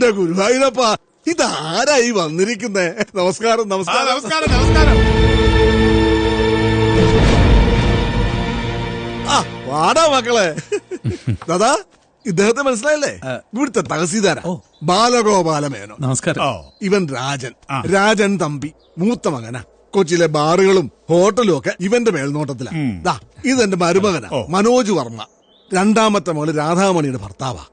എന്റെ ഗുരുവായൂരപ്പാ, ഇതാരായി വന്നിരിക്കുന്നേ? നമസ്കാരം. നമസ്കാരം. നമസ്കാരം. നമസ്കാരം. ആ വാടാ മക്കളെ. ദാദാ, ഇദ്ദേഹത്തെ മനസ്സിലായല്ലേ? ഇവിടുത്തെ തഹസീൽദാര ബാലഗോപാലമേനോ. നമസ്കാരം. ഇവൻ രാജൻ തമ്പി, മൂത്ത മകനാ. കൊച്ചിയിലെ ബാറുകളും ഹോട്ടലും ഒക്കെ ഇവന്റെ മേൽനോട്ടത്തിലാ. ഇതെന്റെ മരുമകനാ മനോജ് വർമ്മ. രണ്ടാമത്തെ മകള് രാധാമണിയുടെ ഭർത്താവാ.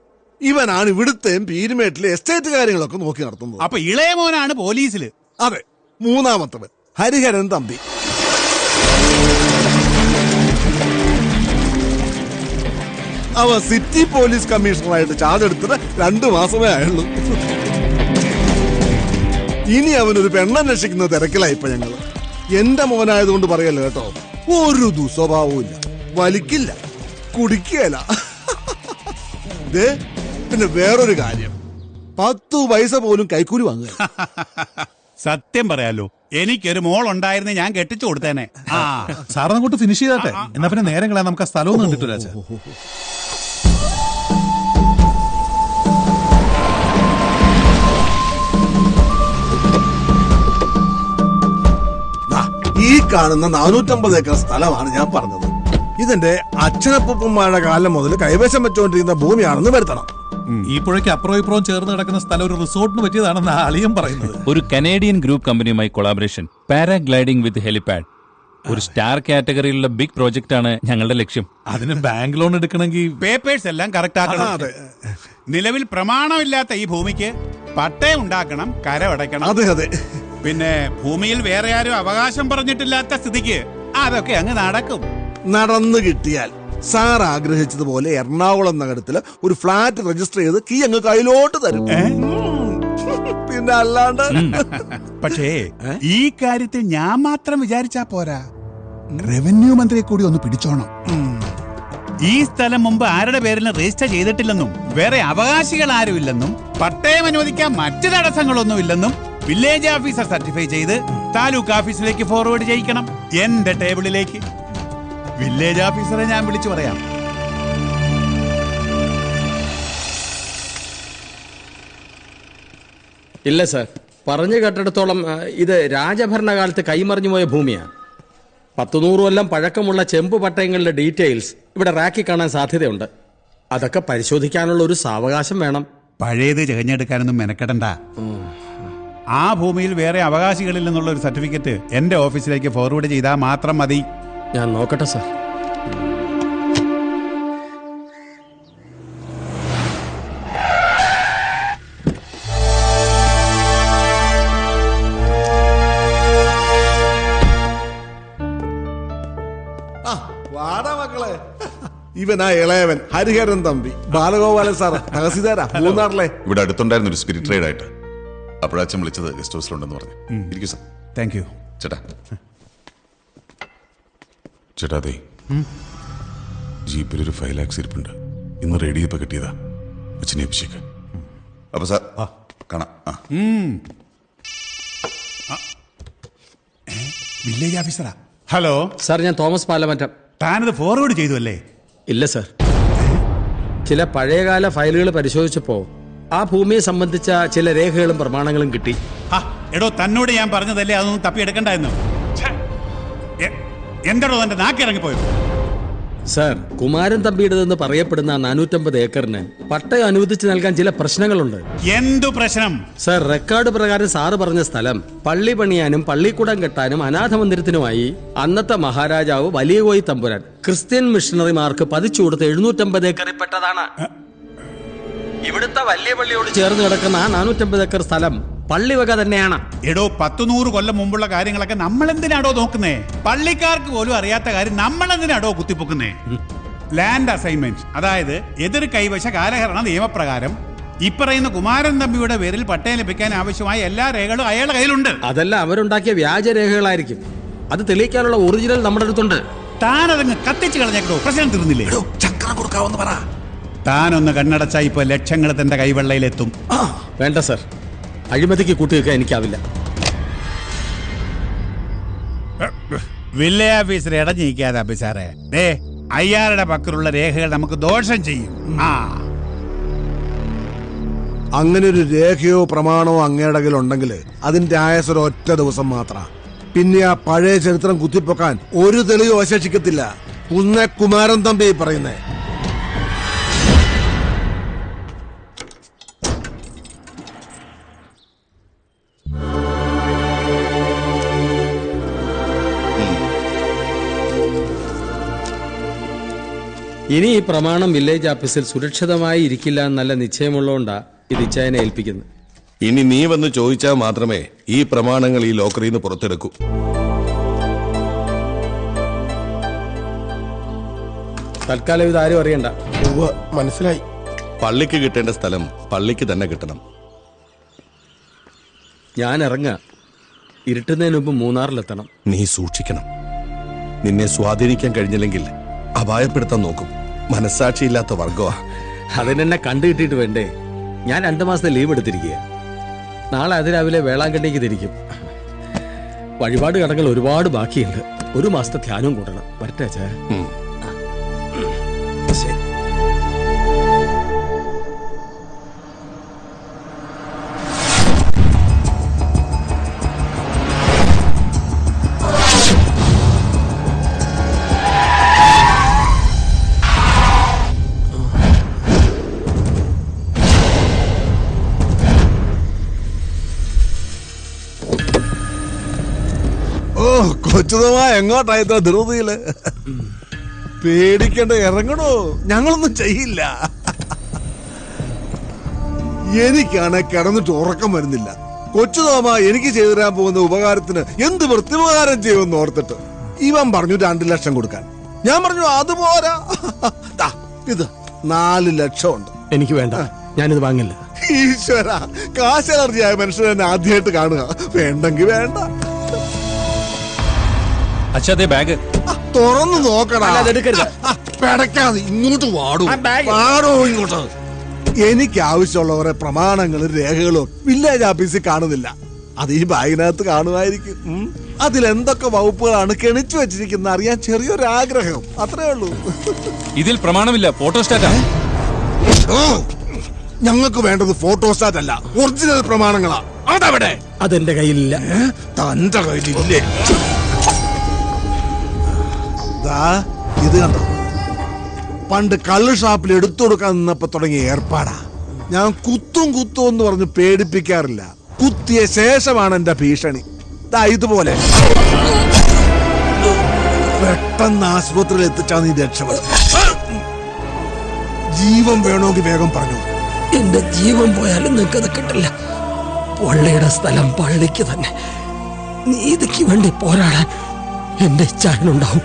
ഇവനാണ് ഇവിടുത്തെയും പീരുമേട്ടിലെ എസ്റ്റേറ്റ് കാര്യങ്ങളൊക്കെ നോക്കി നടത്തുന്നത്. അപ്പൊ ഇളയ മോനാണ് പോലീസില്. അതെ. മൂന്നാമത്തവൻ ഹരിഹരൻ തമ്പി. അവൻ സിറ്റി പോലീസ് കമ്മീഷണറായിട്ട് ചാർജ് എടുത്തിട്ട് 2 മാസമേ ആയുള്ളൂ. ഇനി അവനൊരു പെണ്ണന്വേഷിക്കുന്ന തിരക്കിലായിപ്പോ ഞങ്ങള്. എന്റെ മോനായതുകൊണ്ട് പറയല്ലോ കേട്ടോ, ഒരു ദുസ്വഭാവവും ഇല്ല, വലിക്കില്ല, കുടിക്കുകയില്ല. പിന്നെ വേറൊരു കാര്യം, 10 പൈസ പോലും കൈക്കൂലി വാങ്ങുക. സത്യം പറയാലോ, എനിക്കൊരു മോൾ ഉണ്ടായിരുന്നെ ഞാൻ കെട്ടിച്ചു കൊടുത്തേനെ. സാറിനെ കൊണ്ട് ഫിനിഷ് ചെയ്താട്ടെ. എന്നാ പിന്നെ നേരം കളയാൻ നമുക്ക് ആ സ്ഥലമൊന്നും കണ്ടിട്ടില്ല. ഈ കാണുന്ന 450 ഏക്കർ സ്ഥലമാണ് ഞാൻ പറഞ്ഞത്. ഇതെന്റെ അച്ഛനപ്പന്മാരുടെ കാലം മുതൽ കൈവശം വെച്ചുകൊണ്ടിരിക്കുന്ന ഭൂമിയാണെന്ന് വരുത്തണം. ഈ പുഴയ്ക്ക് അപ്പുറം ഇപ്പുറം ചേർന്ന് കിടക്കുന്ന സ്ഥലം ഒരു റിസോർട്ടിന് പറ്റിയതാണെന്ന് അളിയൻ പറയുന്നത്. ഒരു കനേഡിയൻ ഗ്രൂപ്പ് കമ്പനിയുമായി കൊളാബറേഷൻ, പാരാഗ്ലൈഡിംഗ് വിത്ത് ഹെലിപാഡ്. ഒരു സ്റ്റാർ കാറ്റഗറിയിലുള്ള ബിഗ് പ്രോജക്റ്റ് ആണ് ഞങ്ങളുടെ ലക്ഷ്യം. അതിന് ബാങ്ക് ലോൺ എടുക്കണമെങ്കിൽ പേപ്പേഴ്സ് എല്ലാം കറക്റ്റ് ആക്കണം. നിലവിൽ പ്രമാണമില്ലാത്ത ഈ ഭൂമിക്ക് പട്ടയം ഉണ്ടാക്കണം, കരമടയ്ക്കണം. അതെ അതെ. പിന്നെ ഭൂമിയിൽ വേറെ ആരും അവകാശം പറഞ്ഞിട്ടില്ലാത്ത സ്ഥിതിക്ക് അതൊക്കെ അങ്ങ് നടക്കും. നടന്നു കിട്ടിയാൽ സാർ ആഗ്രഹിച്ചതുപോലെ എറണാകുളം നഗരത്തില് ഒരു ഫ്ലാറ്റ് രജിസ്റ്റർ ചെയ്ത് കീ അങ്ങ് കയ്യിലോട്ട് തരും. പിന്നെ അല്ലാണ്ട്. പക്ഷേ ഈ കാര്യത്തിൽ ഞാൻ മാത്രം വിചാരിച്ചാ പോരാ, റവന്യൂ മന്ത്രിയെ കൂടി ഒന്ന് പിടിച്ചോണം. ഈ സ്ഥലം മുമ്പ് ആരുടെ പേരിലും രജിസ്റ്റർ ചെയ്തിട്ടില്ലെന്നും വേറെ അവകാശികൾ ആരുമില്ലെന്നും പട്ടയം അനുവദിക്കാൻ മറ്റു തടസ്സങ്ങളൊന്നുമില്ലെന്നും വില്ലേജ് ഓഫീസർ സർട്ടിഫൈ ചെയ്ത് താലൂക്ക് ഓഫീസിലേക്ക് ഫോർവേഡ് ചെയ്യിക്കണം, എന്റെ ടേബിളിലേക്ക്. വില്ലേജ് ഓഫീസറെ ഞാൻ വിളിച്ചു പറയാം. ഇല്ല സാർ, പറഞ്ഞു കേട്ടിടത്തോളം ഇത് രാജഭരണകാലത്ത് കൈമറിഞ്ഞു പോയ ഭൂമിയാണ്. 100-100 കൊല്ലം പഴക്കമുള്ള ചെമ്പ് പട്ടയങ്ങളുടെ ഡീറ്റെയിൽസ് ഇവിടെ റാക്കി കാണാൻ സാധ്യതയുണ്ട്. അതൊക്കെ പരിശോധിക്കാനുള്ള ഒരു സാവകാശം വേണം. പഴയത് തിരഞ്ഞെടുക്കാനൊന്നും മെനക്കെടണ്ട. ആ ഭൂമിയിൽ വേറെ അവകാശികളില്ലെന്നുള്ള ഒരു സർട്ടിഫിക്കറ്റ് എന്റെ ഓഫീസിലേക്ക് ഫോർവേഡ് ചെയ്താൽ മാത്രം മതി. ഞാൻ നോക്കട്ടെ സാർ. വാടാ മക്കളെ. ഇവനാ ഇളയവൻ ഹരിഹരൻ തമ്പി, ബാലഗോപാലൻ സാർ, തഹസീൽദാരാ മൂന്നാറിലെ. ഇവിടെ അടുത്തുണ്ടായിരുന്ന ഒരു സ്പിരിറ്റ് ട്രേഡ് ആയിട്ട് അപ്പോഴച്ഛൻ വിളിച്ചത് ഗസ്റ്റ് ഹൗസിലുണ്ടെന്ന് പറഞ്ഞു. ഇരിക്കൂ സാർ. താങ്ക് യു ചേട്ടാ. ചേട്ടാ, അതെ, ജീപ്പിലൊരു 5 lakhs ഇരിപ്പുണ്ട്. ഇന്ന് റെഡി ചെയ്യപ്പോ കിട്ടിയതാ. അച്ഛനെ അഭിഷേക്. അപ്പൊ സാർ കാണാം. വില്ലേജ് ഓഫീസറാ. ഹലോ സാർ, ഞാൻ തോമസ് പാലമറ്റം. താനത് ഫോർവേഡ് ചെയ്തു അല്ലേ? ഇല്ല സാർ, ചില പഴയകാല ഫയലുകൾ പരിശോധിച്ചപ്പോൾ ആ ഭൂമിയെ സംബന്ധിച്ച ചില രേഖകളും പ്രമാണങ്ങളും കിട്ടി. എടോ, തന്നോട് ഞാൻ പറഞ്ഞതല്ലേ അതൊന്നും തപ്പിയെടുക്കണ്ടായിരുന്നു. എന്താണോ തന്റെ നാക്കിറങ്ങിപ്പോയത്? സാർ, കുമാരൻ തമ്പിയുടേതെന്ന് പറയപ്പെടുന്ന 450 ഏക്കറിന് പട്ടയം അനുവദിച്ചു നൽകാൻ ചില പ്രശ്നങ്ങളുണ്ട്. എന്തു പ്രശ്നം? സാർ, റെക്കോർഡ് പ്രകാരം സാറ് പറഞ്ഞ സ്ഥലം പള്ളി പണിയാനും പള്ളിക്കൂടം കെട്ടാനും അനാഥ മന്ദിരത്തിനുമായി അന്നത്തെ മഹാരാജാവ് വലിയ കോയി തമ്പുരാൻ ക്രിസ്ത്യൻ മിഷണറിമാർക്ക് പതിച്ചു കൊടുത്ത 750 ഏക്കറിൽ പെട്ടതാണ്. ഇവിടുത്തെ വലിയ പള്ളിയോട് ചേർന്ന് കിടക്കുന്ന ആ 450 ഏക്കർ സ്ഥലം പള്ളി വക തന്നെയാണ്. എടോ, 100-100 കൊല്ലം മുമ്പുള്ള കാര്യങ്ങളൊക്കെ നമ്മൾ എന്തിനാടോ നോക്കുന്നേ? പള്ളിക്കാർക്ക് പോലും അറിയാത്ത കാര്യം നമ്മൾ എന്തിനാടോ കുത്തിപ്പൊക്കുന്നേ? ലാൻഡ് അസൈൻമെന്റ്, അതായത് എതിർ കൈവശ കാലഹരണ നിയമപ്രകാരം ഇപ്പറയുന്ന കുമാരൻ തമ്പിയുടെ പേരിൽ പട്ടയം ലഭിക്കാൻ ആവശ്യമായ എല്ലാ രേഖകളും അയാളുടെ കയ്യിലുണ്ട്. അതെല്ലാം അവരുണ്ടാക്കിയ വ്യാജരേഖകളായിരിക്കും. അത് തെളിയിക്കാനുള്ള ഒറിജിനൽ നമ്മുടെ അടുത്തുണ്ട്. താനതങ്ങ് കത്തിച്ച് കളഞ്ഞേക്കടോ, പ്രശ്നം തീർന്നില്ലേ? ചക്രം കൊടുക്കാവെന്ന് പറ. താനൊന്ന് കണ്ണടച്ച ഇപ്പൊ ലക്ഷങ്ങൾ തന്റെ കൈവെള്ളയിലെത്തും. വേണ്ട സാർ, അഴിമതിക്ക് കൂട്ടിവെക്കാൻ എനിക്കാവില്ല. വില്ലേജ് ഓഫീസർ ഇടഞ്ഞിരിക്കാതെ അഭിസാറേ. അയ്യാറുടെ പക്കലുള്ള രേഖകൾ നമുക്ക് ദോഷം ചെയ്യും. അങ്ങനെ ഒരു രേഖയോ പ്രമാണമോ അങ്ങയുടെ കയ്യിലുണ്ടെങ്കിൽ അതിന്റെ ആയസ് ഒരു ഒറ്റ ദിവസം മാത്രം. പിന്നെ ആ പഴയ ചരിത്രം കുത്തിപ്പൊക്കാൻ ഒരു തെളിവും അവശേഷിക്കത്തില്ല. കുന്നേ കുമാരൻ തമ്പി പറയുന്നേ. ഇനി ഈ പ്രമാണം വില്ലേജ് ഓഫീസിൽ സുരക്ഷിതമായി ഇരിക്കില്ല എന്നല്ല നിശ്ചയമുള്ളതുകൊണ്ടാ ഇത് ഇച്ചായനെ ഏൽപ്പിക്കുന്നത്. ഇനി നീ വന്ന് ചോദിച്ചാൽ മാത്രമേ ഈ പ്രമാണങ്ങൾ ഈ ലോക്കറിൽ നിന്ന് പുറത്തെടുക്കൂ. തൽക്കാലം ഇത് ആരും അറിയണ്ട. മനസ്സിലായി. പള്ളിക്ക് കിട്ടേണ്ട സ്ഥലം പള്ളിക്ക് തന്നെ കിട്ടണം. ഞാൻ ഇറങ്ങാ. ഇരുട്ടുന്നതിന് മുമ്പ് മൂന്നാറിലെത്തണം. നീ സൂക്ഷിക്കണം. നിന്നെ സ്വാധീനിക്കാൻ കഴിഞ്ഞില്ലെങ്കിൽ അപായപ്പെടുത്താൻ നോക്കും. മനസ്സാക്ഷിയില്ലാത്ത വർഗമാ. അതിനെന്നെ കണ്ടു കിട്ടിയിട്ട് വേണ്ടേ? ഞാൻ 2 മാസത്തെ ലീവ് എടുത്തിരിക്കുക. നാളെ അതിരാവിലെ വേളാങ്കണ്ണിക്ക് തിരിക്കും. വഴിപാട് കടകൾ ഒരുപാട് ബാക്കിയുണ്ട്. 1 മാസത്തെ ധ്യാനവും കൂട്ടണം. വരട്ടെ അച്ഛാ. ശരി. ഓ കൊച്ചുതമാ എങ്ങോട്ടാ ഇത്ര ധൃതിയില്? പേടിക്കണ്ട, ഇറങ്ങണോ. ഞങ്ങളൊന്നും ചെയ്യില്ല. എനിക്കാണ് കിടന്നിട്ട് ഉറക്കം വരുന്നില്ല. കൊച്ചുതോമ എനിക്ക് ചെയ്തു തരാൻ പോകുന്ന ഉപകാരത്തിന് എന്ത് പ്രത്യുപകാരം ചെയ്യുമെന്ന് ഓർത്തിട്ട് ഇവൻ പറഞ്ഞു 2 ലക്ഷം കൊടുക്കാൻ. ഞാൻ പറഞ്ഞു അത് പോരാ, ഇത് 4 ലക്ഷം ഉണ്ട്. എനിക്ക് വേണ്ട, ഞാനിത് വാങ്ങില്ല. ഈശ്വര, കാശലർജിയായ മനുഷ്യനെ ആദ്യമായിട്ട് കാണുക. വേണ്ടെങ്കി വേണ്ട. അച്ഛാ ദേ ബാഗ്. തുറന്നു നോക്കടാ. അതെടുക്കരുത്. പെടക്കാതെ ഇങ്ങോട്ട് വാടോ ഇങ്ങോട്ട്. എനിക്ക് ആവശ്യമുള്ള കുറെ പ്രമാണങ്ങളും രേഖകളും വില്ലേജ് ഓഫീസിൽ കാണുന്നില്ല. അത് ഈ ബാഗിനകത്ത് കാണുമായിരിക്കും. അതിലെന്തൊക്കെ വകുപ്പുകളാണ് കെണിച്ചു വെച്ചിരിക്കുന്ന അറിയാൻ ചെറിയൊരു ആഗ്രഹം, അത്രേ ഉള്ളൂ. ഇതിൽ പ്രമാണമില്ല, ഫോട്ടോസ്റ്റാറ്റാ. ഞങ്ങൾക്ക് വേണ്ടത് ഫോട്ടോസ്റ്റാറ്റ് അല്ല, ഒറിജിനൽ പ്രമാണങ്ങളാ. അതവിടെ. അതെന്റെ കയ്യിലില്ല. തന്റെ കയ്യിലില്ലേ? ഇത് കണ്ടോ, പണ്ട് കള്ള് ഷാപ്പിൽ എടുത്തു കൊടുക്കാൻ നിന്നപ്പോ തുടങ്ങിയ ഏർപ്പാടാ. ഞാൻ കുത്തും എന്ന് പറഞ്ഞ് പേടിപ്പിക്കാറില്ല. കുത്തിയ ശേഷമാണ് എന്റെ ഭീഷണി. ഇതുപോലെ പെട്ടെന്ന് ആശുപത്രിയിൽ എത്തിച്ചാ നീ രക്ഷപ്പെടും. ജീവൻ വേണമെങ്കിൽ വേഗം പറഞ്ഞു. എന്റെ ജീവൻ പോയാലും നിനക്കത് കിട്ടില്ല. പള്ളിയുടെ സ്ഥലം പള്ളിക്ക് തന്നെ. നീതിക്ക് വേണ്ടി പോരാടാൻ എന്റെ ഇച്ഛാനുണ്ടാവും.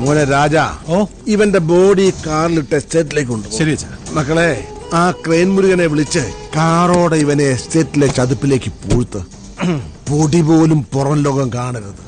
മോനെ രാജാ, ഇവന്റെ ബോഡി കാറിലിട്ട് എസ്റ്റേറ്റിലേക്ക് കൊണ്ടുപോകും. ശരി അച്ഛാ. മക്കളെ, ആ ക്രെയിൻ മുരുകനെ വിളിച്ച് കാറോടെ ഇവനെ എസ്റ്റേറ്റിലെ ചതുപ്പിലേക്ക് പൂഴ്ത്ത്. പൊടി പോലും പുറം ലോകം കാണരുത്.